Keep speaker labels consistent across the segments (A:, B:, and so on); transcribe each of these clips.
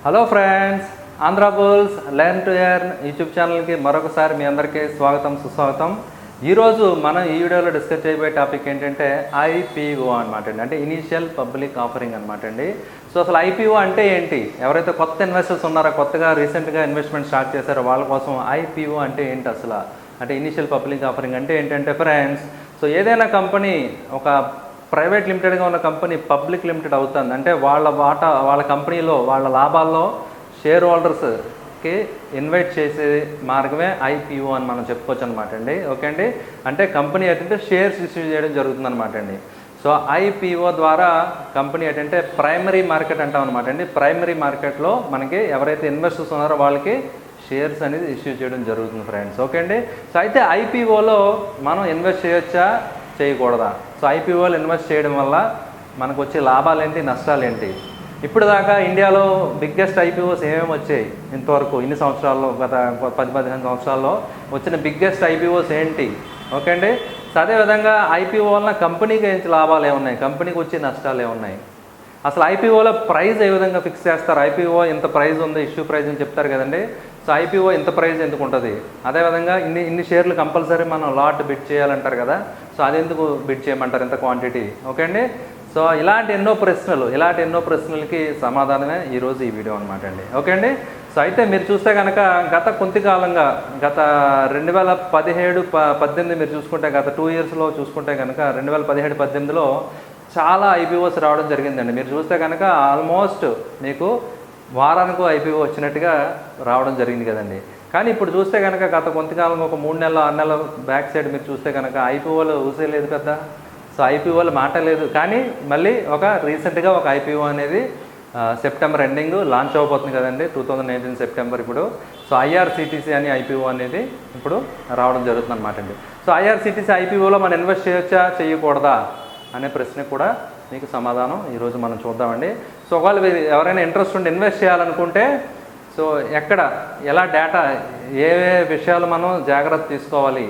A: Hello friends, Andhra Bulls learn to earn YouTube ఛానల్కి మరొకసారి మీ అందరికీ స్వాగతం సుస్వాగతం. ఈరోజు మనం ఈ వీడియోలో డిస్కస్ చేయబోయే టాపిక్ ఏంటంటే ఐపీఓ అనమాట అండి, అంటే ఇనీషియల్ పబ్లిక్ ఆఫరింగ్ అనమాట అండి. సో అసలు ఐపీఓ అంటే ఏంటి, ఎవరైతే కొత్త ఇన్వెస్టర్స్ ఉన్నారో, కొత్తగా రీసెంట్గా ఇన్వెస్ట్మెంట్ స్టార్ట్ చేశారో వాళ్ళ కోసం ఐపీఓ అంటే ఏంటి అసలు, అంటే ఇనీషియల్ పబ్లిక్ ఆఫరింగ్ అంటే ఏంటంటే ఫ్రెండ్స్, సో ఏదైనా కంపెనీ ఒక ప్రైవేట్ లిమిటెడ్గా ఉన్న కంపెనీ పబ్లిక్ లిమిటెడ్ అవుతుంది అంటే వాళ్ళ కంపెనీలో వాళ్ళ లాభాల్లో షేర్ హోల్డర్స్కి ఇన్వైట్ చేసే మార్గమే ఐపీఓ అని మనం చెప్పుకోవచ్చు అనమాట అండి. ఓకే అండి, అంటే కంపెనీ ఏంటంటే షేర్స్ ఇష్యూ చేయడం జరుగుతుంది అనమాట అండి. సో ఐపీఓ ద్వారా కంపెనీ ఏంటంటే ప్రైమరీ మార్కెట్ అంటాం అనమాట అండి. ప్రైమరీ మార్కెట్లో మనకి ఎవరైతే ఇన్వెస్టర్స్ ఉన్నారో వాళ్ళకి షేర్స్ అనేది ఇష్యూ చేయడం జరుగుతుంది ఫ్రెండ్స్. ఓకే అండి, సో అయితే ఐపీఓలో మనం ఇన్వెస్ట్ చేయొచ్చా చేయకూడదా, సో ఐపీఓలు ఇన్వెస్ట్ చేయడం వల్ల మనకు వచ్చే లాభాలు ఏంటి, నష్టాలు ఏంటి, ఇప్పుడు దాకా ఇండియాలో బిగ్గెస్ట్ ఐపీఓస్ ఏమేమి వచ్చాయి ఇంతవరకు ఇన్ని సంవత్సరాల్లో, గత 10-15 సంవత్సరాల్లో వచ్చిన బిగ్గెస్ట్ ఐపీఓస్ ఏంటి. ఓకే అండి, సో అదేవిధంగా ఐపీఓ వలన కంపెనీకి ఏంటి లాభాలు ఏమున్నాయి, కంపెనీకి వచ్చే నష్టాలు ఏమున్నాయి, అసలు ఐపీఓలో ప్రైస్ ఏ విధంగా ఫిక్స్ చేస్తారు, ఐపీఓ ఇంత ప్రైస్ ఉంది, ఇష్యూ ప్రైస్ అని చెప్తారు కదండి. సో ఐపీఓ ఇంత ప్రైస్ ఎందుకు ఉంటుంది, అదేవిధంగా ఇన్ని షేర్లు కంపల్సరీ మనం లాట్ బిడ్ చేయాలంటారు కదా, సో అది ఎందుకు బిడ్ చేయమంటారు ఇంత క్వాంటిటీ. ఓకే అండి, సో ఇలాంటి ఎన్నో ప్రశ్నలకి సమాధానమే ఈరోజు ఈ వీడియో అనమాట అండి. ఓకే అండి, సో అయితే మీరు చూస్తే కనుక గత కొద్ది కాలంగా, గత 2017-18 మీరు చూసుకుంటే, గత 2 ఇయర్స్లో చూసుకుంటే కనుక 2017-18లో చాలా ఐపీఓస్ రావడం జరిగిందండి. మీరు చూస్తే కనుక ఆల్మోస్ట్ మీకు వారానికి ఐపీఓ వచ్చినట్టుగా రావడం జరిగింది కదండి. కానీ ఇప్పుడు చూస్తే కనుక గత కొంతకాలంగా ఒక 3 నెలలు 6 నెలల బ్యాక్ సైడ్ మీరు చూస్తే కనుక ఐపీఓలు ఊసేలేదు పెద్ద, సో ఐపీఓలు మాట లేదు. కానీ మళ్ళీ ఒక రీసెంట్గా ఒక ఐపీఓ అనేది సెప్టెంబర్ ఎండింగ్ లాంచ్ అవ్వబోతుంది కదండి, 2019 సెప్టెంబర్ ఇప్పుడు. సో ఐఆర్సీటీసీ అని ఐపీఓ అనేది ఇప్పుడు రావడం జరుగుతుంది అనమాట అండి. సో ఐఆర్సీటీసీ ఐపీఓలో మనం ఇన్వెస్ట్ చేయొచ్చా చేయకూడదా అనే ప్రశ్న కూడా మీకు సమాధానం ఈరోజు మనం చూద్దామండి. సో ఒకవేళ ఎవరైనా ఇంట్రెస్ట్ ఉండి ఇన్వెస్ట్ చేయాలనుకుంటే, సో ఎలా డేటా, ఏ విషయాలు మనం జాగ్రత్త తీసుకోవాలి,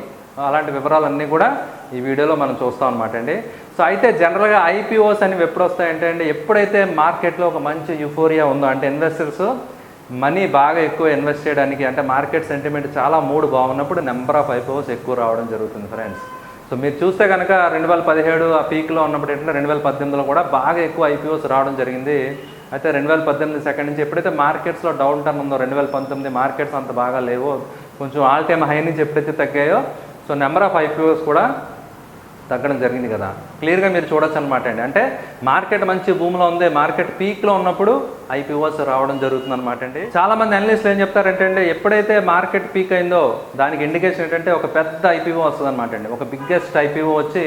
A: అలాంటి వివరాలన్నీ కూడా ఈ వీడియోలో మనం చూస్తాం అనమాట అండి. సో అయితే జనరల్గా ఐపీఓస్ అనేవి ఎప్పుడు వస్తాయంటే అండి, ఎప్పుడైతే మార్కెట్లో ఒక మంచి యూఫోరియా ఉందో, అంటే ఇన్వెస్టర్స్ మనీ బాగా ఎక్కువ ఇన్వెస్ట్ చేయడానికి, అంటే మార్కెట్ సెంటిమెంట్ చాలా మూడు బాగున్నప్పుడు నెంబర్ ఆఫ్ ఐపీఓస్ ఎక్కువ రావడం జరుగుతుంది ఫ్రెండ్స్. సో మీరు చూస్తే కనుక 2017 ఆ పీక్లో ఉన్నప్పుడు ఏంటంటే 2018లో కూడా బాగా ఎక్కువ ఐపీఓస్ రావడం జరిగింది. అయితే 2018 సెకండ్ నుంచి ఎప్పుడైతే మార్కెట్స్లో డౌన్ టర్న్ ఉందో, 2019 మార్కెట్స్ అంత బాగా లేవో, కొంచెం ఆల్ టైమ్ హై నుంచి ఎప్పుడైతే తగ్గాయో, సో నెంబర్ ఆఫ్ ఐపీఓస్ కూడా తగ్గడం జరిగింది కదా. క్లియర్గా మీరు చూడొచ్చు అనమాట అండి. అంటే మార్కెట్ మంచి భూమిలో ఉంది, మార్కెట్ పీక్లో ఉన్నప్పుడు ఐపీఓస్ రావడం జరుగుతుంది అనమాట అండి. చాలామంది అనలిస్టులు ఏం చెప్తారంటే అండి, ఎప్పుడైతే మార్కెట్ పీక్ అయిందో దానికి ఇండికేషన్ ఏంటంటే ఒక పెద్ద ఐపీఓ వస్తుంది అనమాట అండి. ఒక బిగ్గెస్ట్ ఐపీఓ వచ్చి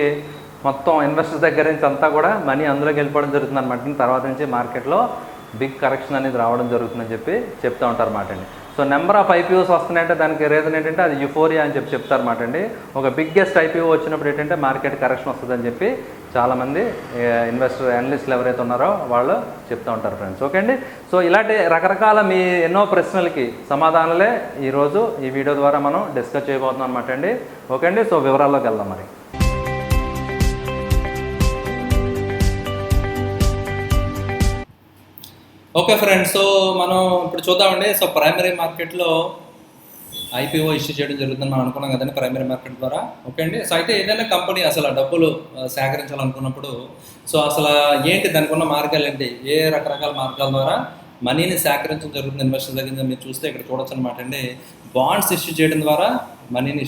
A: మొత్తం ఇన్వెస్టర్స్ దగ్గర నుంచి అంతా కూడా మనీ అందులోకి వెళ్ళిపోవడం జరుగుతుంది అనమాట. తర్వాత నుంచి మార్కెట్లో బిగ్ కరెక్షన్ అనేది రావడం జరుగుతుందని చెప్తూ ఉంటారు అన్నమాట అండి. సో నెంబర్ ఆఫ్ ఐపీఓస్ వస్తున్నాయంటే దానికి రీజన్ ఏంటంటే అది యుఫోరియా అని చెప్తారన్నమాట అండి. ఒక బిగ్గెస్ట్ ఐపీఓ వచ్చినప్పుడు ఏంటంటే మార్కెట్ కరెక్షన్ వస్తుందని చెప్పి చాలామంది అనలిస్టులు ఎవరైతే ఉన్నారో వాళ్ళు చెప్తూ ఉంటారు ఫ్రెండ్స్. ఓకే అండి, సో ఇలాంటి రకరకాల మీ ఎన్నో ప్రశ్నలకి సమాధానాలే ఈరోజు ఈ వీడియో ద్వారా మనం డిస్కస్ చేయబోతున్నాం అనమాట అండి. ఓకే అండి, సో వివరాల్లోకి వెళ్దాం మరి. ఓకే ఫ్రెండ్స్, సో మనం ఇప్పుడు చూద్దామండి. సో ప్రైమరీ మార్కెట్లో ఐపీఓ ఇష్యూ చేయడం జరుగుతుందని మనం అనుకున్నాం కదండి, ప్రైమరీ మార్కెట్ ద్వారా. ఓకే అండి, సో అయితే ఏదైనా కంపెనీ అసలు డబ్బులు సేకరించాలనుకున్నప్పుడు, సో అసలు ఏంటి, దానికి ఉన్న మార్గాలు ఏంటి, ఏ రకరకాల మార్గాల ద్వారా మనీని సేకరించడం జరుగుతుంది ఇన్వెస్టర్ దగ్గర. మీరు చూస్తే ఇక్కడ చూడొచ్చు అనమాట అండి, బాండ్స్ ఇష్యూ చేయడం ద్వారా మనీని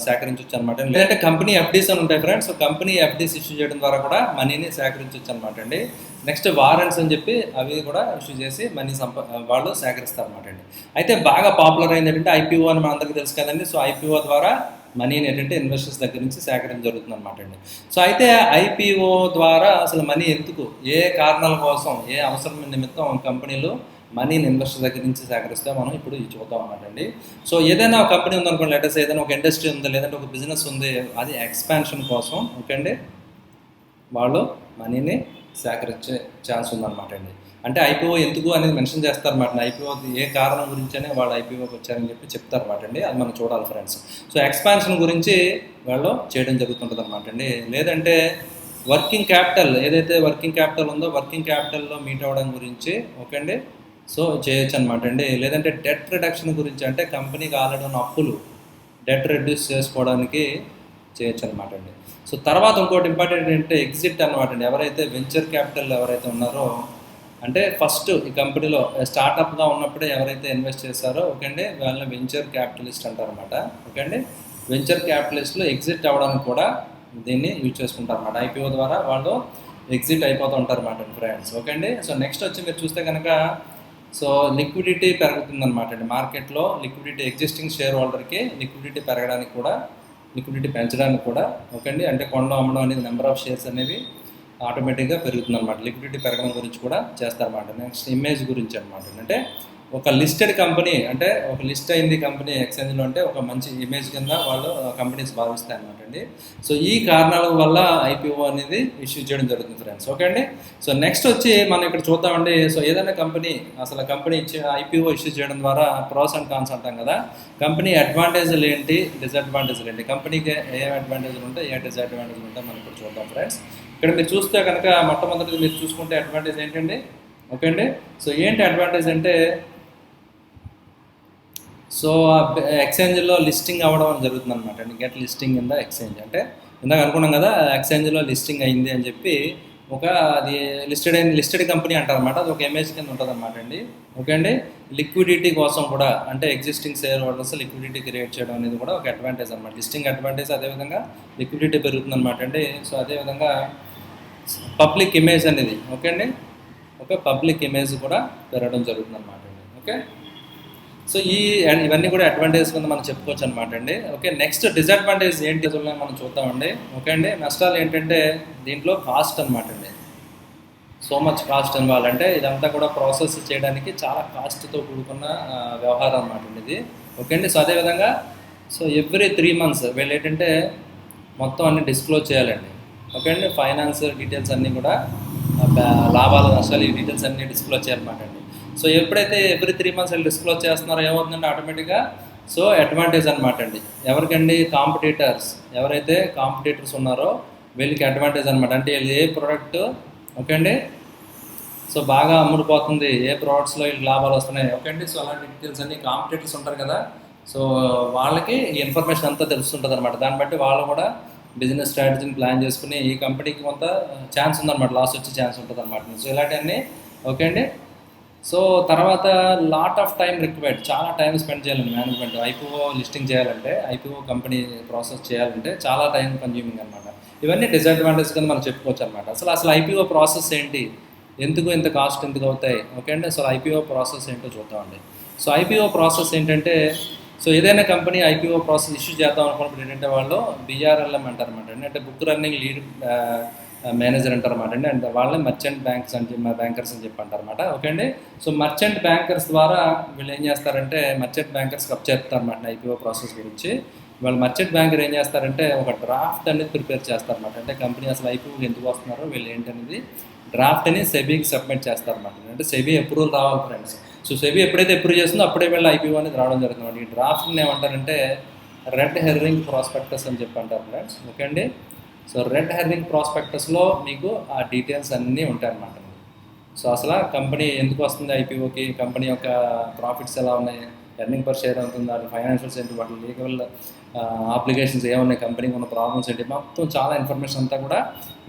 A: సేకరించవచ్చు అనమాట. లేదంటే కంపెనీ ఎఫ్డీస్ అని ఉంటాయి friends, so company FDs issue చేయడం ద్వారా కూడా మనీని సేకరించవచ్చు అనమాట అండి. నెక్స్ట్ వారెంట్స్ అని చెప్పి అవి కూడా ఇష్యూ చేసి మనీ వాళ్ళు సేకరిస్తారు అనమాట అండి. అయితే బాగా పాపులర్ అయింది ఏంటంటే ఐపీఓ అని మనందరికీ తెలుసు కదండి. సో ఐపీఓ ద్వారా మనీని ఏంటంటే ఇన్వెస్టర్స్ దగ్గర నుంచి సేకరించడం జరుగుతుంది అనమాట అండి. సో అయితే ఐపీఓ ద్వారా అసలు మనీ ఎందుకు, ఏ కారణాల కోసం, ఏ అవసరం నిమిత్తం కంపెనీలు మనీని ఇన్వెస్టర్ దగ్గర నుంచి సేకరిస్తే మనం ఇప్పుడు చూద్దాం అన్నమాట అండి. సో ఏదైనా ఒక కంపెనీ ఉందనుకోండి, లేటెస్ట్ ఏదైనా ఒక ఇండస్ట్రీ ఉంది, లేదంటే ఒక బిజినెస్ ఉంది, అది ఎక్స్పాన్షన్ కోసం ఓకే అండి వాళ్ళు మనీని సేకరించే ఛాన్స్ ఉందన్నమాట అండి. అంటే ఐపీఓ ఎందుకు అనేది మెన్షన్ చేస్తారన్నమాట. ఐపీఓ ఏ కారణం గురించనే వాళ్ళు ఐపీఓకి వచ్చారని చెప్తారన్నమాట అండి. అది మనం చూడాలి ఫ్రెండ్స్. సో ఎక్స్పాన్షన్ గురించి వాళ్ళు చేయడం జరుగుతుంటుంది అనమాట అండి. లేదంటే వర్కింగ్ క్యాపిటల్, ఏదైతే వర్కింగ్ క్యాపిటల్ ఉందో వర్కింగ్ క్యాపిటల్లో మీట్ అవ్వడం గురించి ఓకే అండి. సో చేయొచ్చు అనమాట అండి. లేదంటే డెట్ రిడక్షన్ గురించి, అంటే కంపెనీకి ఆల్రెడీ ఉన్న అప్పులు డెట్ రెడ్యూస్ చేసుకోవడానికి చేయొచ్చు అనమాట అండి. సో తర్వాత ఇంకోటి ఇంపార్టెంట్ ఏంటంటే ఎగ్జిట్ అనమాట అండి. ఎవరైతే వెంచర్ క్యాపిటల్ ఎవరైతే ఉన్నారో, అంటే ఫస్ట్ ఈ కంపెనీలో స్టార్టప్గా ఉన్నప్పుడే ఎవరైతే ఇన్వెస్ట్ చేస్తారో ఓకే అండి, వాళ్ళని వెంచర్ క్యాపిటలిస్ట్ అంటారనమాట. ఓకే అండి, వెంచర్ క్యాపిటలిస్ట్లో ఎగ్జిట్ అవ్వడానికి కూడా దీన్ని యూజ్ చేసుకుంటారు అనమాట. ఐపీఓ ద్వారా వాళ్ళు ఎగ్జిట్ అయిపోతూ ఉంటారు అన్నమాట ఫ్రెండ్స్. ఓకే అండి. సో నెక్స్ట్ వచ్చి మీరు చూస్తే కనుక సో లిక్విడిటీ పెరుగుతుందన్నమాట అండి. మార్కెట్లో లిక్విడిటీ, ఎగ్జిస్టింగ్ షేర్ హోల్డర్కి లిక్విడిటీ పెరగడానికి కూడా, లిక్విడిటీ పెంచడానికి కూడా ఓకే అండి, అంటే కొనడం అమ్మడం అనేది నెంబర్ ఆఫ్ షేర్స్ అనేవి ఆటోమేటిక్గా పెరుగుతుంది అనమాట. లిక్విడిటీ పెరగడం గురించి కూడా చేస్తారన్నమాట. నెక్స్ట్ ఇమేజ్ గురించి అనమాట. అంటే ఒక లిస్టెడ్ కంపెనీ, అంటే ఒక లిస్ట్ అయింది కంపెనీ ఎక్స్చేంజ్లో అంటే ఒక మంచి ఇమేజ్ కింద వాళ్ళు కంపెనీస్ భావిస్తాయి అనమాట అండి. సో ఈ కారణాల వల్ల ఐపీఓ అనేది ఇష్యూ చేయడం జరుగుతుంది ఫ్రెండ్స్. ఓకే అండి. సో నెక్స్ట్ వచ్చి మనం ఇక్కడ చూద్దామండి. సో ఏదైనా కంపెనీ, అసలు కంపెనీ ఇచ్చే ఐపీఓ ఇష్యూ చేయడం ద్వారా ప్రోస్ అండ్ కాన్స్ అంటాం కదా. కంపెనీ అడ్వాంటేజ్లు ఏంటి, డిసడ్వాంటేజ్లు ఏంటి, కంపెనీకి ఏ అడ్వాంటేజ్లు ఉంటాయి, ఏ డిసడ్వాంటేజ్లు ఉంటాయి మనం ఇప్పుడు చూద్దాం ఫ్రెండ్స్. ఇక్కడ మీరు చూస్తే కనుక మొట్టమొదటిది మీరు చూసుకుంటే అడ్వాంటేజ్ ఏంటండి. ఓకే అండి. సో ఏంటి అడ్వాంటేజ్ అంటే, సో ఎక్స్చేంజ్లో లిస్టింగ్ అవ్వడం జరుగుతుంది అనమాట అండి. Get listing in the exchange, అంటే ఇందాక అనుకున్నాం కదా ఎక్స్చేంజ్లో లిస్టింగ్ అయింది అని చెప్పి, ఒక అది లిస్టెడ్ కంపెనీ అంటారనమాట. అది ఒక ఇమేజ్ కింద ఉంటుంది అనమాట అండి. ఓకే అండి. లిక్విడిటీ కోసం కూడా, అంటే existing share holders liquidity create చేయడం అనేది కూడా ఒక అడ్వాంటేజ్ అనమాట. లిస్టింగ్ అడ్వాంటేజ్, అదేవిధంగా లిక్విడిటీ పెరుగుతుంది అనమాట అండి. సో అదేవిధంగా పబ్లిక్ ఇమేజ్ అనేది, ఓకే అండి, ఒక పబ్లిక్ ఇమేజ్ కూడా పెరగడం జరుగుతుంది అనమాట అండి. ఓకే. సో ఇవన్నీ కూడా అడ్వాంటేజ్ కింద మనం చెప్పుకోవచ్చు అనమాట అండి. ఓకే. నెక్స్ట్ డిసడ్వాంటేజ్ ఏంటి మనం చూద్దామండి. ఓకే అండి. నష్టాలు ఏంటంటే దీంట్లో కాస్ట్ అనమాట అండి. సో మచ్ కాస్ట్ ఇన్వాల్వ్, ఇదంతా కూడా ప్రాసెస్ చేయడానికి చాలా కాస్ట్తో కూడుకున్న వ్యవహారం అనమాట అండి ఇది. ఓకే అండి. సో అదేవిధంగా సో ఎవ్రీ 3 months వీళ్ళు ఏంటంటే మొత్తం అన్ని డిస్క్లోజ్ చేయాలండి. ఓకే అండి. ఫైనాన్స్ డీటెయిల్స్ అన్నీ కూడా, లాభాలు నష్టాలు ఈ డీటెయిల్స్ అన్నీ డిస్క్లోజ్ చేయాలన్నమాట అండి. సో ఎప్పుడైతే ఎవ్రీ 3 months వీళ్ళు డిస్క్లోజ్ చేస్తున్నారో ఏమవుతుందంటే ఆటోమేటిక్గా సో అడ్వాంటేజ్ అనమాట అండి. ఎవరికండి, కాంపిటీటర్స్, ఎవరైతే కాంపిటీటర్స్ ఉన్నారో వీళ్ళకి అడ్వాంటేజ్ అనమాట. అంటే వీళ్ళు ఏ ప్రోడక్ట్ ఓకే అండి సో బాగా అమ్ముడుపోతుంది, ఏ ప్రోడక్ట్స్లో వీళ్ళకి లాభాలు వస్తున్నాయి, ఓకే అండి. సో అలాంటి డీటెయిల్స్ అన్ని కాంపిటీటర్స్ ఉంటారు కదా, సో వాళ్ళకి ఈ ఇన్ఫర్మేషన్ అంతా తెలుస్తుంటుంది అనమాట. దాన్ని బట్టి వాళ్ళు కూడా బిజినెస్ స్ట్రాటజీని ప్లాన్ చేసుకుని ఈ కంపెనీకి కొంత ఛాన్స్ ఉందన్నమాట, లాస్ వచ్చే ఛాన్స్ ఉంటుంది అనమాట. సో ఇలాంటివన్నీ ఓకే అండి. సో తర్వాత లాట్ ఆఫ్ టైం రిక్వైర్డ్, చాలా టైం స్పెండ్ చేయాలండి మేనేజ్మెంట్. ఐపీఓ లిస్టింగ్ చేయాలంటే, ఐపీఓ కంపెనీ ప్రాసెస్ చేయాలంటే చాలా టైం కన్జ్యూమింగ్ అనమాట. ఇవన్నీ డిసడ్వాంటేజ్ కింద మనం చెప్పుకోవచ్చు అనమాట. అసలు ఐపీఓ ప్రాసెస్ ఏంటి, ఎందుకు ఇంత కాస్ట్ ఎందుకు అవుతాయి, ఓకే అండి. అసలు ఐపీఓ ప్రాసెస్ ఏంటో చూద్దామండి. సో ఐపీఓ ప్రాసెస్ ఏంటంటే, సో ఏదైనా కంపెనీ ఐపీఓ ప్రాసెస్ ఇష్యూ చేద్దాం అనుకున్నప్పుడు ఏంటంటే వాళ్ళు బీఆర్ఎల్ఎం అంటారన్నమాట అండి. అంటే బుక్ రన్నింగ్ లీడ్ మేనేజర్ అంటారన్నమాట అండి. అండ్ వాళ్ళని మర్చెంట్ బ్యాంక్స్ అని చెప్పి, బ్యాంకర్స్ అని చెప్పి అంటారన్నమాట. ఓకే అండి. సో మర్చెంట్ బ్యాంకర్స్ ద్వారా వీళ్ళు ఏం చేస్తారంటే, మర్చెంట్ బ్యాంకర్స్ కప్ చెప్తారన్నమాట ఐపీఓ ప్రాసెస్ గురించి. వాళ్ళు మర్చెంట్ బ్యాంకర్ ఏం చేస్తారంటే ఒక డ్రాఫ్ట్ అనేది ప్రిపేర్ చేస్తారన్నమాట. అంటే కంపెనీ అసలు ఐపీఓ ఎందుకు వస్తున్నారో వీళ్ళు ఏంటనేది డ్రాఫ్ట్ అని సెబీకి సబ్మిట్ చేస్తారన్నమాట. అంటే సెబీ అప్రూవల్ రావాలి ఫ్రెండ్స్. సో సెబీ ఎప్పుడైతే అప్రూవ్ చేస్తుందో అప్పుడే వీళ్ళు ఐపీఓ అనేది రావడం జరుగుతుంది. ఈ డ్రాఫ్ట్ని ఏమంటారంటే రెడ్ హెర్రింగ్ ప్రాస్పెక్టస్ అని చెప్పి అంటారు ఫ్రెండ్స్. ఓకే అండి. సో రెడ్ హెర్రింగ్ ప్రాస్పెక్టస్లో మీకు ఆ డీటెయిల్స్ అన్నీ ఉంటాయన్నమాట. సో అసలు కంపెనీ ఎందుకు వస్తుంది ఐపీఓకి, కంపెనీ యొక్క ప్రాఫిట్స్ ఎలా ఉన్నాయి, ఎర్నింగ్ పర్ షేర్ అవుతుంది, వాటి ఫైనాన్షియల్స్ ఏంటి, వాటి లీగల్ అప్లికేషన్స్ ఏమున్నాయి, కంపెనీకి ఉన్న ప్రాబ్లమ్స్ ఏంటి, మొత్తం చాలా ఇన్ఫర్మేషన్ అంతా కూడా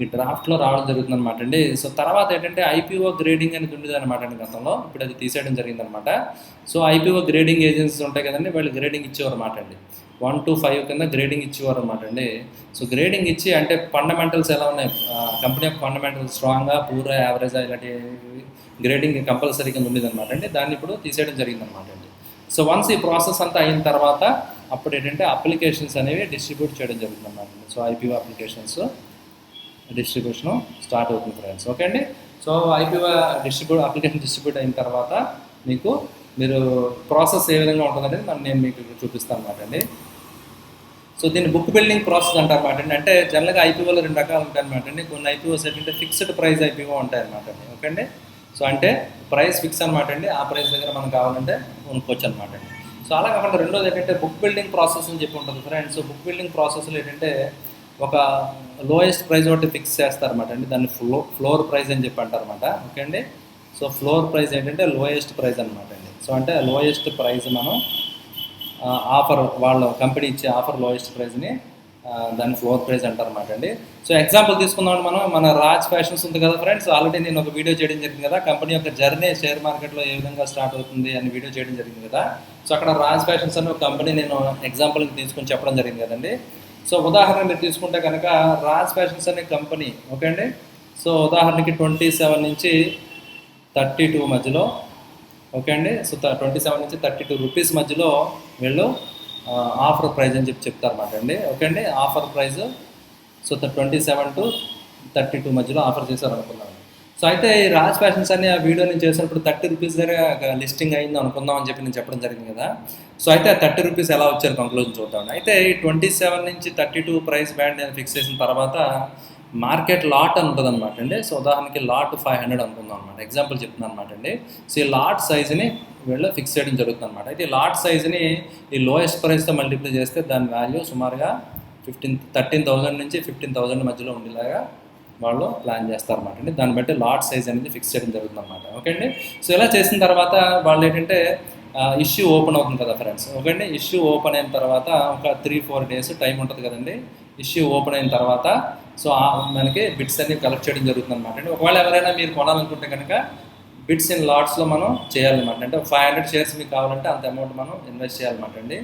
A: ఈ డ్రాఫ్ట్లో రావడం జరుగుతుంది అనమాట అండి. సో తర్వాత ఏంటంటే ఐపీఓ గ్రేడింగ్ అనేది ఉండేది అనమాట అండి గతంలో. ఇప్పుడు అది తీసేయడం జరిగిందనమాట. సో ఐపీఓ గ్రేడింగ్ ఏజెన్సీస్ ఉంటాయి కదండి, వాళ్ళు గ్రేడింగ్ ఇచ్చేవారు అనమాట అండి. 1 to 5 కింద గ్రేడింగ్ ఇచ్చేవారు అనమాట అండి. సో గ్రేడింగ్ ఇచ్చి, అంటే ఫండమెంటల్స్ ఎలా ఉన్నాయి, కంపెనీ యొక్క ఫండమెంటల్స్ స్ట్రాంగ్గా, పూరా, యావరేజా, ఇలాంటి గ్రేడింగ్ కంపల్సరీ కింద ఉండేది అనమాట అండి. దాన్ని ఇప్పుడు తీసేయడం జరిగిందనమాట అండి. సో వన్స్ ఈ ప్రాసెస్ అంతా అయిన తర్వాత అప్పుడు ఏంటంటే అప్లికేషన్స్ అనేవి డిస్ట్రిబ్యూట్ చేయడం జరుగుతుంది అనమాట అండి. So IPO applications distribution start అవుతుంది ఫ్రెండ్స్. ఓకే అండి. సో ఐపీఓ అప్లికేషన్ డిస్ట్రిబ్యూట్ అయిన తర్వాత మీరు ప్రాసెస్ ఏ విధంగా ఉంటుందనేది నేను మీకు చూపిస్తాను అనమాట అండి. సో దీన్ని బుక్ బిల్డింగ్ ప్రాసెస్ అంటారన్నమాట అండి. అంటే జనరల్గా ఐపీఓలో 2 రకాలు ఉంటాయి అనమాట అండి. కొన్ని ఐపీఓస్ ఏంటంటే ఫిక్స్డ్ ప్రైస్ ఐపీఓ ఉంటాయి అనమాట అండి. ఓకే అండి. సో అంటే ప్రైస్ ఫిక్స్ అనమాట అండి, ఆ ప్రైస్ దగ్గర మనం కావాలంటే కొనుక్కోవచ్చు అనమాట అండి. సో అలా కాకుండా రెండోది ఏంటంటే బుక్ బిల్డింగ్ ప్రాసెస్ అని చెప్పి ఉంటుంది ఫ్రెండ్స్. సో బుక్ బిల్డింగ్ ప్రాసెస్లో ఏంటంటే ఒక లోయెస్ట్ ప్రైస్ ఒకటి ఫిక్స్ చేస్తారన్నమాట అండి. దాన్ని ఫ్లోర్ ప్రైస్ అని చెప్పి అంటారన్నమాట. ఓకే అండి.
B: సో ఫ్లోర్ ప్రైస్ ఏంటంటే లోయెస్ట్ ప్రైస్ అనమాట అండి. సో అంటే లోయెస్ట్ ప్రైస్ మనం ఆఫర్ వాళ్ళ కంపెనీ ఇచ్చే ఆఫర్ లోయెస్ట్ ప్రైస్ని దాన్ని ఫ్లోర్ ప్రైస్ అంటారన్నమాట అండి. సో ఎగ్జాంపుల్ తీసుకుందాం మన రాజ్ ఫ్యాషన్స్ ఉంది కదా ఫ్రెండ్స్, ఆల్రెడీ నేను ఒక వీడియో చేయడం జరిగింది కదా, కంపెనీ యొక్క జర్నీ షేర్ మార్కెట్లో ఏ విధంగా స్టార్ట్ అవుతుంది అని వీడియో చేయడం జరిగింది కదా. సో అక్కడ రాజ్ ఫ్యాషన్స్ అనే ఒక కంపెనీ నేను ఎగ్జాంపుల్కి తీసుకొని చెప్పడం జరిగింది కదండి. సో ఉదాహరణ మీరు తీసుకుంటే కనుక రాజ్ ఫ్యాషన్స్ అనే కంపెనీ ఓకే అండి. సో ఉదాహరణకి 27 నుంచి 32 మధ్యలో ఓకే అండి. సో 27 నుంచి 32 రూపీస్ మధ్యలో వీళ్ళు ఆఫర్ ప్రైస్ అని చెప్తారన్నమాట అండి. ఓకే అండి, ఆఫర్ ప్రైస్. సో 27 to 32 మధ్యలో ఆఫర్ చేశారు అనుకుందాం. సో అయితే ఈ రాజ్ ఫ్యాషన్స్ అని ఆ వీడియో నేను చేసినప్పుడు 30 రూపీస్ దగ్గర లిస్టింగ్ అయింది అనుకుందాం అని చెప్పి నేను చెప్పడం జరిగింది కదా. సో అయితే ఆ 30 రూపీస్ ఎలా వచ్చారు కంక్లూజన్ చూద్దాం. అయితే ఈ 27 నుంచి 32 ప్రైస్ బ్యాండ్ నేను ఫిక్స్ చేసిన తర్వాత మార్కెట్ లాట్ అని ఉంటుంది అనమాట అండి. సో ఉదాహరణకి లాట్ 500 అనుకుందాం అనమాట, ఎగ్జాంపుల్ చెప్తున్నాను అనమాట అండి. సో ఈ లాట్ సైజుని వీళ్ళు ఫిక్స్ చేయడం జరుగుతుంది అనమాట. అయితే ఈ లాట్ సైజుని ఈ లోయెస్ట్ ప్రైస్తో మల్టిప్లై చేస్తే దాని వాల్యూ సుమారుగా 13,000 నుంచి 15,000 మధ్యలో ఉండేలాగా వాళ్ళు ప్లాన్ చేస్తారన్నమాట అండి. దాన్ని బట్టి లాట్ సైజ్ అనేది ఫిక్స్ చేయడం జరుగుతుంది అనమాట. ఓకే అండి. సో ఇలా చేసిన తర్వాత వాళ్ళు ఏంటంటే ఇష్యూ ఓపెన్ అవుతుంది కదా ఫ్రెండ్స్. ఓకే అండి, ఇష్యూ ఓపెన్ అయిన తర్వాత ఒక 3-4 డేస్ టైం ఉంటుంది కదండి. ఇష్యూ ఓపెన్ అయిన తర్వాత సో మనకి బిట్స్ అన్ని కలెక్ట్ చేయడం జరుగుతుంది అనమాట అండి. ఒకవేళ ఎవరైనా మీరు కొనాలనుకుంటే కనుక బిట్స్ ఇన్ లాట్స్లో మనం చేయాలన్నమాట. అంటే 500 షేర్స్ మీకు కావాలంటే అంత అమౌంట్ మనం ఇన్వెస్ట్ చేయాలన్నమాట అండి.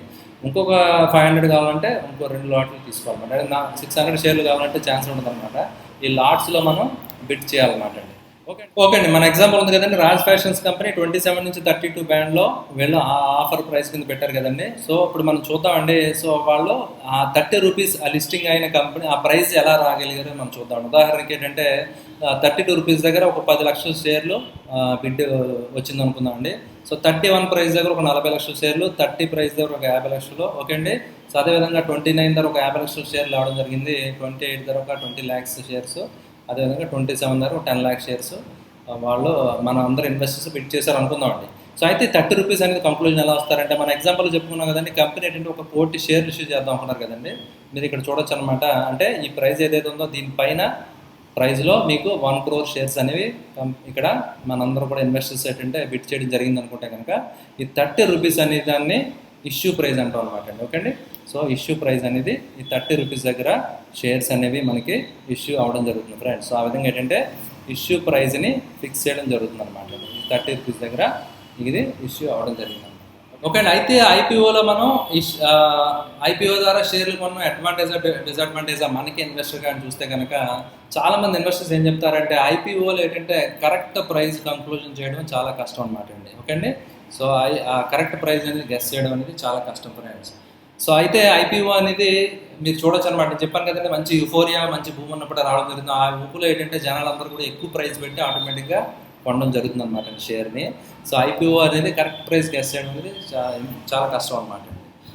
B: ఇంకొక 500 కావాలంటే ఇంకో 2 లాట్లు తీసుకోవాలన్నమాట. అంటే 600 షేర్లు కావాలంటే ఛాన్స్ ఉండదు అనమాట. ఈ లాట్స్లో మనం బిట్ చేయాలన్నమాట అండి. ఓకే అండి, మన ఎగ్జాంపుల్ ఉంది కదండి, రాజ్ ఫ్యాషన్స్ కంపెనీ 27 నుంచి 32 బ్యాండ్లో వీళ్ళు ఆ ఆఫర్ ప్రైస్ కింద పెట్టారు కదండి. సో ఇప్పుడు మనం చూద్దామండి. సో వాళ్ళు ఆ 30 రూపీస్ ఆ లిస్టింగ్ అయిన కంపెనీ ఆ ప్రైస్ ఎలా రాగలిగారో మనం చూద్దాం. ఉదాహరణకి ఏంటంటే 32 రూపీస్ దగ్గర ఒక 10 లక్షల షేర్లు బిడ్ వచ్చింది అనుకుందామండి. సో 31 ప్రైస్ దగ్గర ఒక 40 లక్షల షేర్లు, 30 ప్రైస్ దగ్గర ఒక 50 లక్షలు. ఓకే అండి. సో అదేవిధంగా 29 దగ్గర ఒక 50 లక్షల షేర్లు రావడం జరిగింది. 28 దగ్గర ఒక 20 lakhs షేర్స్, అదేవిధంగా 27 దగ్గర 10 lakh షేర్స్ వాళ్ళు మన అందరూ ఇన్వెస్టర్స్ బిడ్ చేశారు అనుకుందామండి. సో అయితే 30 రూపీస్ అనేది కంక్లూజన్ ఎలా వస్తారంటే మన ఎగ్జాంపుల్ చెప్పుకున్నాం కదండి, కంపెనీ ఏంటంటే ఒక 40 షేర్లు ఇష్యూ చేద్దాం అనుకున్నారు కదండి. మీరు ఇక్కడ చూడొచ్చు అనమాట. అంటే ఈ ప్రైస్ ఏదైతే ఉందో దీనిపైన ప్రైస్లో మీకు 1 crore షేర్స్ అనేవి ఇక్కడ మనందరూ కూడా ఇన్వెస్టర్స్ ఏంటంటే బిడ్ చేయడం జరిగింది అనుకుంటే కనుక ఈ 30 రూపీస్ అనే దాన్ని ఇష్యూ ప్రైస్ అంటాం అనమాట అండి. ఓకే అండి. సో ఇష్యూ ప్రైస్ అనేది ఈ 30 రూపీస్ దగ్గర షేర్స్ అనేవి మనకి ఇష్యూ అవ్వడం జరుగుతుంది ఫ్రెండ్స్. సో ఆ విధంగా ఏంటంటే ఇష్యూ ప్రైస్ని ఫిక్స్ చేయడం జరుగుతుంది అనమాట. ఈ 30 రూపీస్ దగ్గర ఇది ఇష్యూ అవ్వడం జరిగింది అనమాట. ఓకే అండి. అయితే ఐపీఓలో మనం ఐపీఓ ద్వారా షేర్లు కొన్న అడ్వాంటేజా డిసడ్వాంటేజా మనకి ఇన్వెస్టర్గా అని చూస్తే కనుక చాలామంది ఇన్వెస్టర్స్ ఏం చెప్తారంటే ఐపీఓలో ఏంటంటే కరెక్ట్ ప్రైస్ కంక్లూజన్ చేయడం చాలా కష్టం అనమాట అండి. ఓకే అండి. సో ఆ కరెక్ట్ ప్రైస్ అనేది గెస్ చేయడం అనేది చాలా కష్టం ఫ్రెండ్స్. సో అయితే ఐపీఓ అనేది మీరు చూడొచ్చు అనమాట. చెప్పాను కదండి, మంచి యుఫోరియా మంచి భూమి ఉన్నప్పుడు రావడం జరుగుతుంది. ఆ ఊపులో ఏంటంటే జనాలందరూ కూడా ఎక్కువ ప్రైస్ పెట్టి ఆటోమేటిక్గా కొనడం జరుగుతుంది అనమాట షేర్ని. సో ఐపీఓ అనేది కరెక్ట్ ప్రైస్ గెస్ చేయడం అనేది చాలా కష్టం అనమాట.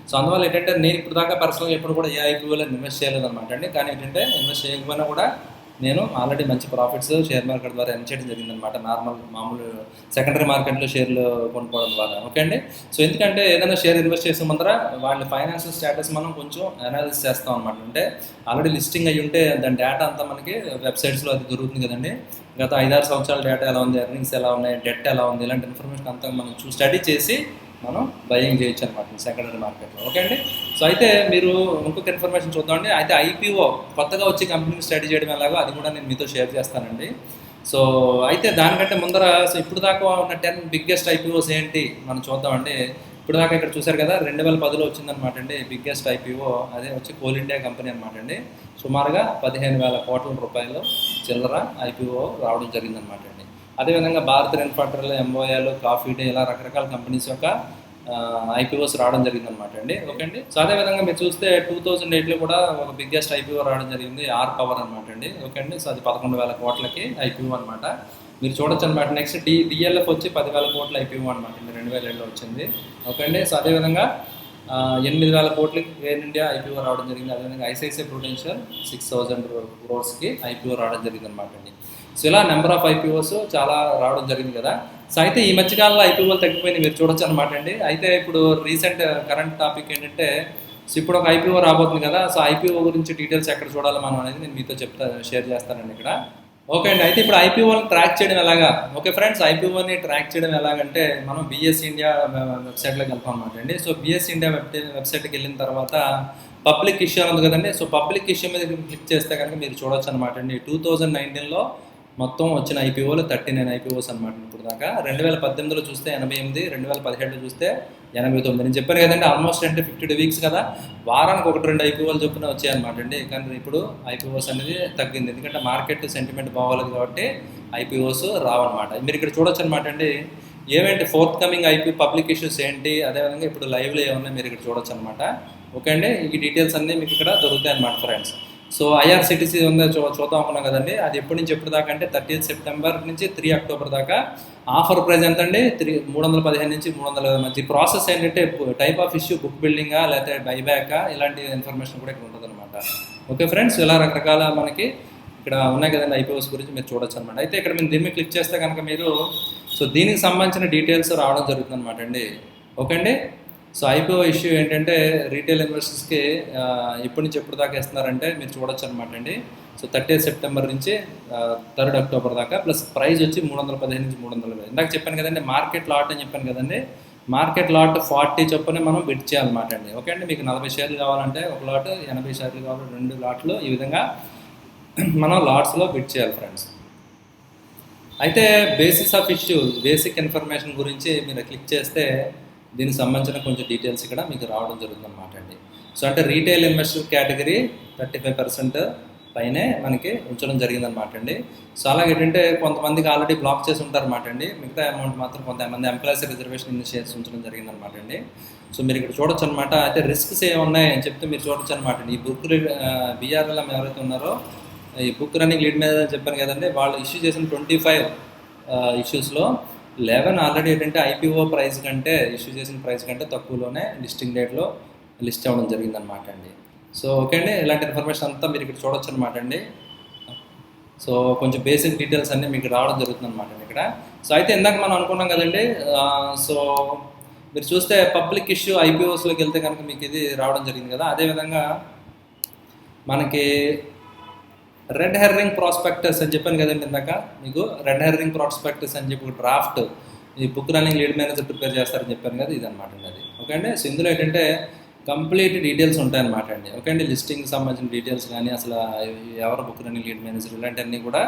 B: సో అందువల్ల ఏంటంటే నేను ఇప్పుడు దాకా పర్సనల్గా ఎప్పుడు కూడా ఏ ఐపీఓలో ఇన్వెస్ట్ చేయలేదు అనమాట అండి. కానీ ఏంటంటే ఇన్వెస్ట్ చేయకపోయినా కూడా నేను ఆల్రెడీ మంచి ప్రాఫిట్స్ షేర్ మార్కెట్ ద్వారా ఎర్న్ చేయడం జరిగిందనమాట. మామూలు సెకండరీ మార్కెట్లో షేర్లు కొనుక్కోవడం ద్వారా. ఓకే అండి. సో ఎందుకంటే ఏదైనా షేర్ ఇన్వెస్ట్ చేసే ముందర వాళ్ళ ఫైనాన్షియల్ స్టేటస్ మనం కొంచెం అనాలిసిస్ చేస్తాం అనమాట. అంటే ఆల్రెడీ లిస్టింగ్ అయ్యి ఉంటే దాని డేటా అంతా మనకి వెబ్సైట్స్లో అది దొరుకుతుంది కదండి. గత 5-6 సంవత్సరాల డేటా ఎలా ఉంది, ఎర్నింగ్స్ ఎలా ఉన్నాయి, డెట్ ఎలా ఉంది, ఇలాంటి ఇన్ఫర్మేషన్ అంతా మనం స్టడీ చేసి మనం బయింగ్ చేయొచ్చు అనమాట సెకండరీ మార్కెట్లో. ఓకే అండి. సో అయితే మీరు ఇంకొక ఇన్ఫర్మేషన్ చూద్దామండి. అయితే ఐపీఓ కొత్తగా వచ్చి కంపెనీని స్టడీ చేయడం ఎలాగో అది కూడా నేను మీతో షేర్ చేస్తానండి. సో అయితే దానికంటే ముందర సో ఇప్పుడు దాకా ఉన్న 10 బిగ్గెస్ట్ ఐపీఓస్ ఏంటి మనం చూద్దామండి. ఇప్పుడు దాకా ఇక్కడ చూశారు కదా 2010లో వచ్చిందనమాట అండి బిగ్గెస్ట్ ఐపీఓ. అదే వచ్చి కోల్ ఇండియా కంపెనీ అనమాట అండి. సుమారుగా 15,000 కోట్ల రూపాయలు చిల్లర ఐపీఓ రావడం జరిగిందనమాట అండి. అదేవిధంగా భారత్ ఇన్ఫ్రాస్ట్రక్చర్, ఎంఓఏలు, కాఫీ డే ఇలా రకరకాల కంపెనీస్ యొక్క ఐపీఓస్ రావడం జరిగిందనమాట అండి. ఓకే అండి. సో అదేవిధంగా మీరు చూస్తే 2008లో కూడా ఒక బిగ్గెస్ట్ ఐపీఓ రావడం జరిగింది, ఆర్ పవర్ అనమాట అండి. ఓకే అండి. సో అది 11,000 కోట్లకి ఐపీఓ అనమాట. మీరు చూడొచ్చు అనమాట. నెక్స్ట్ డిఎల్ఎఫ్ వచ్చి 10,000 కోట్ల ఐపీఓ అనమాట అండి, 2007లో వచ్చింది. ఓకే అండి. సో అదేవిధంగా 8,000 కోట్లకి ఎయిర్ ఇండియా ఐపీఓ రావడం జరిగింది. అదేవిధంగా ఐసిఐసిఐ ప్రుడెన్షియల్ 6,000 crores ఐపీఓ రావడం జరిగింది అనమాట అండి. సో ఇలా నెంబర్ ఆఫ్ ఐపీఓస్ చాలా రావడం జరిగింది కదా. సో అయితే ఈ మధ్యకాలంలో ఐపీఓలు తగ్గిపోయింది మీరు చూడొచ్చు అనమాట అండి. అయితే ఇప్పుడు రీసెంట్ కరెంట్ టాపిక్ ఏంటంటే సో ఇప్పుడు ఒక ఐపీఓ రాబోతుంది కదా. సో ఐపీఓ గురించి డీటెయిల్స్ ఎక్కడ చూడాలి మనం అనేది నేను మీతో షేర్ చేస్తానండి ఇక్కడ. ఓకే అండి. అయితే ఇప్పుడు ఐపీఓని ట్రాక్ చేయడం ఎలాగా? ఓకే ఫ్రెండ్స్, ఐపీఓని ట్రాక్ చేయడం ఎలాగంటే మనం బిఎస్ ఇండియా వెబ్సైట్లోకి వెళ్తాం అనమాట అండి. సో బిఎస్ ఇండియా వెబ్సైట్కి వెళ్ళిన తర్వాత పబ్లిక్ ఇష్యూ ఉంది కదండి. సో పబ్లిక్ ఇష్యూ మీద క్లిక్ చేస్తే కనుక మీరు చూడొచ్చు అనమాట అండి. 2019లో మొత్తం వచ్చిన ఐపీఓలు 39 ఐపీఓస్ అనమాట ఇప్పుడు దాకా. 2018లో చూస్తే 88, 2017లో చూస్తే 89. నేను చెప్పాను కదండి, ఆల్మోస్ట్ అంటే 52 వీక్స్ కదా, వారానికి 1-2 ఐపీఓలు చొప్పున వచ్చాయన్నమాట అండి. కానీ ఇప్పుడు ఐపీఓస్ అనేది తగ్గింది, ఎందుకంటే మార్కెట్ సెంటిమెంట్ బాగోలేదు కాబట్టి ఐపీఓస్ రావన్నమాట. మీరు ఇక్కడ చూడొచ్చు అనమాట అండి, ఏమేంటి ఫోర్త్ కమింగ్ పబ్లిక్ ఇష్యూస్ ఏంటి, అదేవిధంగా ఇప్పుడు లైవ్లో ఏమన్నా మీరు ఇక్కడ చూడొచ్చు అనమాట. ఓకే అండి, ఈ డీటెయిల్స్ అన్నీ మీకు ఇక్కడ దొరుకుతాయి అన్నమాట ఫ్రెండ్స్. సో ఐఆర్సిటీసీ ఉందో చూద్దాం అనుకున్నాం కదండి, అది ఎప్పటి నుంచి ఎప్పుడు దాకా అంటే 30th సెప్టెంబర్ నుంచి 3 అక్టోబర్ దాకా. ఆఫర్ ప్రైస్ ఎంత అండి? 315 నుంచి 300 మధ్య. ప్రాసెస్ ఏంటంటే టైప్ ఆఫ్ ఇష్యూ, బుక్ బిల్డింగా లేకపోతే బైబ్యాకా, ఇలాంటి ఇన్ఫర్మేషన్ కూడా ఇక్కడ ఉంటుంది అనమాట. ఓకే ఫ్రెండ్స్, ఇలా రకరకాల మనకి ఇక్కడ ఉన్నాయి కదండి ఐపీఓస్ గురించి మీరు చూడొచ్చు అనమాట. అయితే ఇక్కడ మీరు దీన్ని క్లిక్ చేస్తే కనుక మీరు సో దీనికి సంబంధించిన డీటెయిల్స్ రావడం జరుగుతుంది అనమాట అండి. ఓకే అండి, సో ఐపీఓ ఇష్యూ ఏంటంటే రీటైల్ ఇన్వెస్టర్స్కి ఎప్పటి నుంచి ఎప్పుడు దాకా ఇస్తున్నారంటే మీరు చూడొచ్చు అనమాట అండి. సో 30th సెప్టెంబర్ నుంచి 3 అక్టోబర్ దాకా, ప్లస్ ప్రైస్ వచ్చి 315 నుంచి 320. ఇందాక చెప్పాను కదండి మార్కెట్ లాట్ అని చెప్పాను కదండి, మార్కెట్ లాట్ 40 చొప్పునే మనం బిడ్ చేయాలన్నమాట అండి. ఓకే అండి, మీకు 40 షేర్లు కావాలంటే ఒక లాట్, 80 షేర్లు కావాలి 2 లాట్లు, ఈ విధంగా మనం లాట్స్లో బిడ్ చేయాలి ఫ్రెండ్స్. అయితే basis of issue, basic information గురించి మీరు క్లిక్ చేస్తే దీనికి సంబంధించిన కొంచెం డీటెయిల్స్ ఇక్కడ మీకు రావడం జరుగుతుంది అనమాట అండి. సో అంటే రీటైల్ ఇన్వెస్టర్ కేటగిరీ 35% పైనే మనకి ఉంచడం జరిగిందనమాట అండి. సో అలాగే ఏంటంటే కొంతమందికి ఆల్రెడీ బ్లాక్ చేసి ఉంటారన్నమాట అండి, మిగతా అమౌంట్ మాత్రం కొంతమంది ఎంప్లాయీస్ రిజర్వేషన్ ఇన్ని షేర్స్ ఉంచడం జరిగిందనమాట అండి. సో మీరు ఇక్కడ చూడొచ్చు అనమాట. అయితే రిస్క్స్ ఏమున్నాయి అని చెప్తే మీరు చూడొచ్చు అనమాట అండి. ఈ బుక్ బీఆర్ఎల్ ఎవరైతే ఉన్నారో ఈ బుక్ రన్నింగ్ లీడ్ మీద చెప్పాను కదండి, వాళ్ళు ఇష్యూ చేసిన 25 ఇష్యూస్లో 11 ఆల్రెడీ ఏంటంటే ఐపీఓ ప్రైస్ కంటే, ఇష్యూ చేసిన ప్రైస్ కంటే తక్కువలోనే లిస్టింగ్ డేట్లో లిస్ట్ అవ్వడం జరిగిందనమాట అండి. సో ఓకే అండి, ఇలాంటి ఇన్ఫర్మేషన్ అంతా మీరు ఇక్కడ చూడొచ్చు అనమాట అండి. సో కొంచెం బేసిక్ డీటెయిల్స్ అన్నీ మీకు రావడం జరుగుతుంది అనమాట అండి ఇక్కడ. సో అయితే ఇందాక మనం అనుకున్నాం కదండి, సో మీరు చూస్తే పబ్లిక్ ఇష్యూ ఐపీఓస్లోకి వెళ్తే కనుక మీకు ఇది రావడం జరిగింది కదా. అదేవిధంగా మనకి రెడ్ హెర్రింగ్ ప్రాస్పెక్టస్ అని చెప్పాను కదండి ఇందాక మీకు, రెడ్ హెర్రింగ్ ప్రాస్పెక్టస్ అని చెప్పి డ్రాఫ్ట్ ఈ book running lead manager prepare చేస్తారని చెప్పాను కదా, ఇది అనమాట అండి అది. ఓకే అండి, సో ఇందులో ఏంటంటే కంప్లీట్ డీటెయిల్స్ ఉంటాయన్నమాట అండి. ఓకే అండి, లిస్టింగ్కి సంబంధించిన డీటెయిల్స్ కానీ అసలు ఎవరు బుక్ రన్నింగ్ లీడ్ మేనేజర్ ఇలాంటివన్నీ కూడా.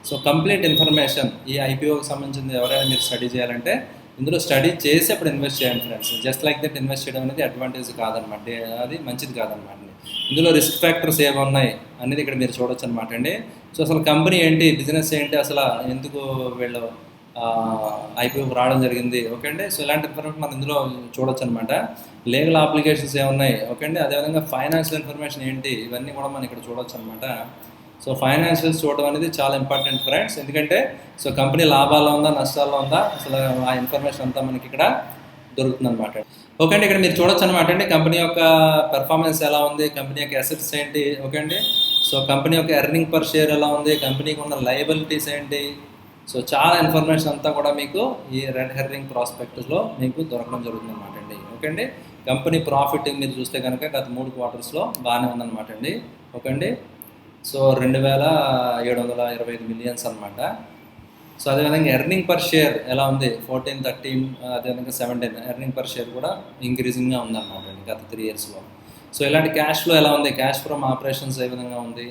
B: సో కంప్లీట్ ఇన్ఫర్మేషన్ ఈ ఐపీఓకి సంబంధించింది ఎవరైనా మీరు స్టడీ చేయాలంటే ఇందులో స్టడీ చేసి అప్పుడు ఇన్వెస్ట్ చేయండి friends. Just like that invest చేయడం అనేది అడ్వాంటేజ్ కాదనమాట, అది మంచిది కాదనమాట. ఇందులో రిస్క్ ఫ్యాక్టర్స్ ఏమున్నాయి అనేది ఇక్కడ మీరు చూడొచ్చు అనమాట అండి. సో అసలు కంపెనీ ఏంటి, బిజినెస్ ఏంటి, అసలు ఎందుకు వీళ్ళు ఐపీఓ రావడం జరిగింది. ఓకే అండి, సో ఇలాంటి ఇన్ఫర్మేషన్ మనం ఇందులో చూడొచ్చు అనమాట. లీగల్ అప్లికేషన్స్ ఏమున్నాయి, ఓకే అండి, అదేవిధంగా ఫైనాన్షియల్ ఇన్ఫర్మేషన్ ఏంటి, ఇవన్నీ కూడా మనం ఇక్కడ చూడొచ్చు అనమాట. సో ఫైనాన్షియల్స్ చూడడం అనేది చాలా ఇంపార్టెంట్ ఫ్రెండ్స్, ఎందుకంటే సో కంపెనీ లాభాల్లో ఉందా నష్టాల్లో ఉందా అసలు ఆ ఇన్ఫర్మేషన్ అంతా మనకి ఇక్కడ దొరుకుతుంది అనమాట. ఓకే అండి, ఇక్కడ మీరు చూడొచ్చు అనమాట అండి కంపెనీ యొక్క పెర్ఫార్మెన్స్ ఎలా ఉంది, కంపెనీ యొక్క అసెట్స్ ఏంటి. ఓకే అండి, సో కంపెనీ యొక్క ఎర్నింగ్ పర్ షేర్ ఎలా ఉంది, కంపెనీకి ఉన్న లయబిలిటీస్ ఏంటి. సో చాలా ఇన్ఫర్మేషన్ అంతా కూడా మీకు ఈ రెడ్ హెర్రింగ్ ప్రాస్పెక్టస్లో మీకు దొరకడం జరుగుతుంది అనమాట అండి. ఓకే అండి, కంపెనీ ప్రాఫిట్ మీరు చూస్తే కనుక గత 3 క్వార్టర్స్లో బాగానే ఉందన్నమాట అండి. ఓకే అండి, సో 2,725 మిలియన్స్ అనమాట. సో అదేవిధంగా ఎర్నింగ్ పర్ షేర్ ఎలా ఉంది, 14, 13, అదేవిధంగా 17 ఎర్నింగ్ పర్ షేర్ కూడా ఇంక్రీజింగ్గా ఉందన్నమాట అండి గత 3 ఇయర్స్లో. సో ఇలాంటి క్యాష్ ఫ్లో ఎలా ఉంది, క్యాష్ ఫ్రమ్ ఆపరేషన్స్ ఏ విధంగా ఉంది,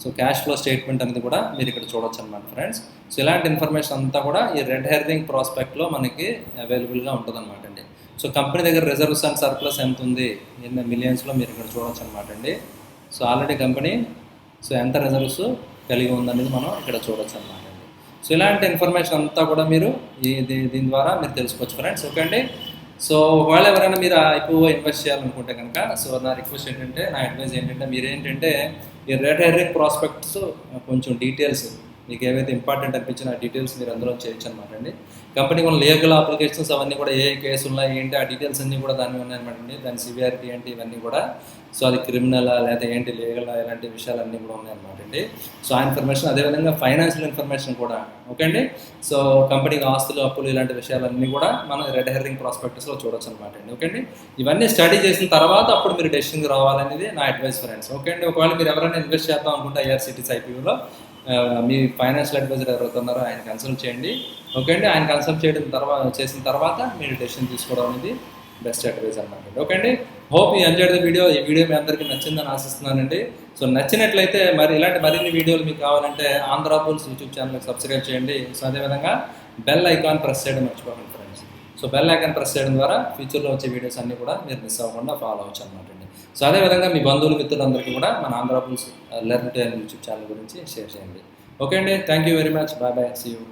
B: సో క్యాష్ ఫ్లో స్టేట్మెంట్ అనేది కూడా మీరు ఇక్కడ చూడొచ్చు అనమాట ఫ్రెండ్స్. సో ఇలాంటి ఇన్ఫర్మేషన్ అంతా కూడా ఈ రెడ్ హెర్రింగ్ ప్రాస్పెక్ట్లో మనకి అవైలబుల్గా ఉంటుంది అనమాట అండి. సో కంపెనీ దగ్గర రిజర్వ్స్ అండ్ సర్ప్లస్ ఎంత ఉంది, ఎన్ని మిలియన్స్లో మీరు ఇక్కడ చూడొచ్చు అనమాట అండి. సో ఆల్రెడీ కంపెనీ సో ఎంత రిజర్వ్స్ కలిగి ఉందనేది మనం ఇక్కడ చూడొచ్చు అనమాట అండి. సో ఇలాంటి ఇన్ఫర్మేషన్ అంతా కూడా మీరు దీని ద్వారా మీరు తెలుసుకోవచ్చు ఫ్రెండ్స్. ఓకే అండి, సో ఒకవేళ ఎవరైనా మీరు ఐపీఓ ఇన్వెస్ట్ చేయాలనుకుంటే కనుక సో నా రిక్వెస్ట్ ఏంటంటే, నా అడ్వైజ్ ఏంటంటే మీరు ఏంటంటే ఈ రెడ్ హెర్రింగ్ ప్రాస్పెక్ట్స్ కొంచెం డీటెయిల్స్ మీకు ఏవైతే ఇంపార్టెంట్ అనిపించిన ఆ డీటెయిల్స్ మీరు అందులో చేయొచ్చు అనమాట అండి. కంపెనీకి ఉన్న లీగల్ అప్లికేషన్స్ అవన్నీ కూడా ఏ కేసులు ఉన్నాయి ఏంటి ఆ డీటెయిల్స్ అన్నీ కూడా దాన్ని ఉన్నాయన్నమాట అండి. దాని సివియారిటీ ఏంటి ఇవన్నీ కూడా, సో అది క్రిమినల్ లేదా ఏంటి లీగల్ ఇలాంటి విషయాలన్నీ కూడా ఉన్నాయన్నమాట అండి. సో ఆ ఇన్ఫర్మేషన్, అదేవిధంగా ఫైనాన్షియల్ ఇన్ఫర్మేషన్ కూడా. ఓకే అండి, సో కంపెనీకి ఆస్తులు అప్పులు ఇలాంటి విషయాలన్నీ కూడా మనం రెడ్ హెర్రింగ్ ప్రాస్పెక్టస్లో చూడొచ్చు అనమాట అండి. ఓకే అండి, ఇవన్నీ స్టడీ చేసిన తర్వాత అప్పుడు మీరు డెసిషన్కి రావాలనేది నా అడ్వైస్ ఫ్రెండ్స్. ఓకే అండి, ఒకవేళ మీరు ఎవరైనా ఇన్వెస్ట్ చేద్దాం అనుకుంటే ఐఆర్సిటీసీ ఐపీఓలో మీ ఫైనాన్షియల్ అడ్వైజర్ ఎవరైతే ఉన్నారో ఆయన కన్సల్ట్ చేయండి. ఓకే అండి, ఆయన కన్సల్ట్ చేసిన తర్వాత మీరు డెసిషన్ తీసుకోవడం అనేది బెస్ట్ అడ్వైజ్ అన్నమాట. ఓకే అండి, hope you enjoyed the video. ఈ వీడియో మీ అందరికీ నచ్చిందని ఆశిస్తున్నానండి. సో నచ్చినట్లయితే మరి ఇలాంటి మరిన్ని వీడియోలు మీకు కావాలంటే ఆంధ్ర బుల్స్ యూట్యూబ్ ఛానల్కి సబ్స్క్రైబ్ చేయండి. సో అదేవిధంగా బెల్ ఐకాన్ ప్రెస్ చేయడం మర్చిపోకండి friends. So bell icon press చేయడం ద్వారా ఫ్యూచర్లో వచ్చే వీడియోస్ అన్నీ కూడా మీరు మిస్ అవ్వకుండా ఫాలో అవచ్చు అనమాట అండి. సో అదేవిధంగా మీ బంధువులు మిత్రులందరికీ కూడా మన Andhra Bulls learn to earn YouTube channel గురించి షేర్ చేయండి. ఓకే అండి, thank you very much. Bye bye, see you.